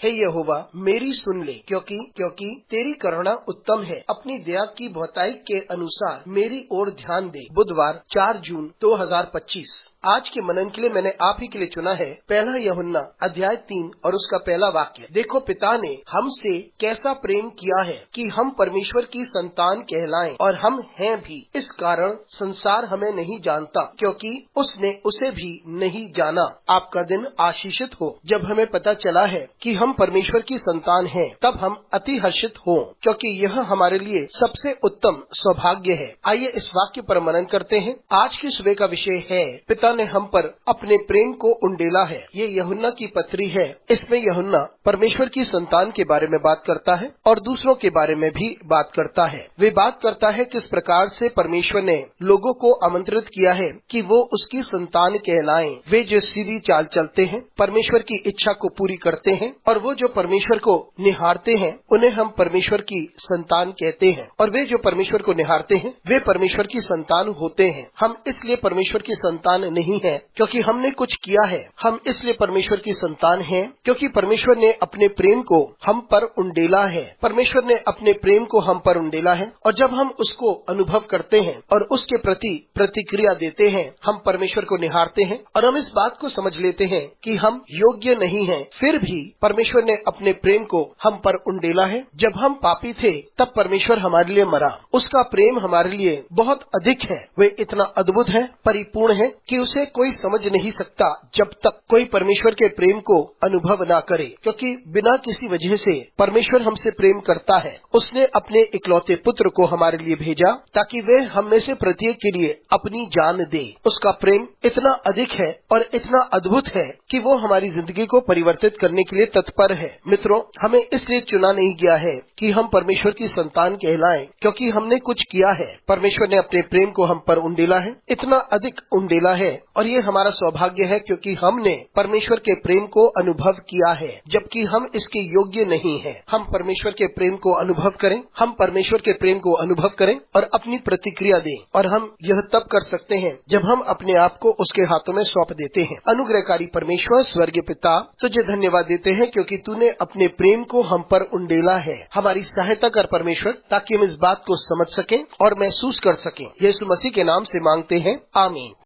हे यहोवा मेरी सुन ले, क्योंकि तेरी करुणा उत्तम है। अपनी दया की बहुताई के अनुसार मेरी ओर ध्यान दे। बुधवार 4 जून 2025। आज के मनन के लिए मैंने आप ही के लिए चुना है पहला यूहन्ना अध्याय 3 और उसका पहला वाक्य। देखो पिता ने हमसे कैसा प्रेम किया है कि हम परमेश्वर की संतान कहलाएं, और हम हैं भी। इस कारण संसार हमें नहीं जानता, क्योंकि उसने उसे भी नहीं जाना। आपका दिन आशीषित हो। जब हमें पता चला है कि हम परमेश्वर की संतान हैं, तब हम अति हर्षित हो, क्योंकि यह हमारे लिए सबसे उत्तम सौभाग्य है। आइए इस वाक्य पर मनन करते हैं। आज की सुबह का विषय है पिता ने हम पर अपने प्रेम को उंडेला है। ये यूहन्ना की पत्री है। इसमें यूहन्ना परमेश्वर की संतान के बारे में बात करता है और दूसरों के बारे में भी बात करता है। वे बात करता है किस प्रकार से परमेश्वर ने लोगों को आमंत्रित किया है कि वो उसकी संतान कहलाएं। वे जो सीधी चाल चलते हैं, परमेश्वर की इच्छा को पूरी करते हैं, और वो जो परमेश्वर को निहारते हैं, उन्हें हम परमेश्वर की संतान कहते हैं। और वे जो परमेश्वर को निहारते हैं, वे परमेश्वर की संतान होते हैं। हम इसलिए परमेश्वर की संतान नहीं है क्योंकि हमने कुछ किया है। हम इसलिए परमेश्वर की संतान हैं क्योंकि परमेश्वर ने अपने प्रेम को हम पर उंडेला है। परमेश्वर ने अपने प्रेम को हम पर उंडेला है, और जब हम उसको अनुभव करते हैं और उसके प्रति प्रतिक्रिया देते हैं, हम परमेश्वर को निहारते हैं और हम इस बात को समझ लेते हैं कि हम योग्य नहीं हैं। फिर भी परमेश्वर ने अपने प्रेम को हम पर उंडेला है। जब हम पापी थे, तब परमेश्वर हमारे लिए मरा। उसका प्रेम हमारे लिए बहुत अधिक है। वे इतना अद्भुत है, परिपूर्ण है कि उसे कोई समझ नहीं सकता जब तक कोई परमेश्वर के प्रेम को अनुभव ना करे। क्योंकि बिना किसी वजह से परमेश्वर हमसे प्रेम करता है। उसने अपने इकलौते पुत्र को हमारे लिए भेजा ताकि वे हम में से प्रत्येक के लिए अपनी जान दे। उसका प्रेम इतना अधिक है और इतना अद्भुत है कि वो हमारी जिंदगी को परिवर्तित करने के लिए तत्पर है। मित्रों, हमें इसलिए चुना नहीं गया है कि हम परमेश्वर की संतान कहलाएं क्योंकि हमने कुछ किया है। परमेश्वर ने अपने प्रेम को हम पर उंडेला है, इतना अधिक उंडेला है, और ये हमारा सौभाग्य है क्योंकि हमने परमेश्वर के प्रेम को अनुभव किया है, जबकि हम इसके योग्य नहीं हैं। हम परमेश्वर के प्रेम को अनुभव करें, हम परमेश्वर के प्रेम को अनुभव करें और अपनी प्रतिक्रिया दें। और हम यह तब कर सकते हैं जब हम अपने आप को उसके हाथों में सौंप देते हैं। अनुग्रहकारी परमेश्वर स्वर्गीय पिता, तुझे धन्यवाद देते हैं क्योंकि तूने अपने प्रेम को हम पर उंडेला है। हमारी सहायता कर परमेश्वर, ताकि हम इस बात को समझ सकें और महसूस कर सकें। यीशु मसीह के नाम से मांगते हैं, आमीन।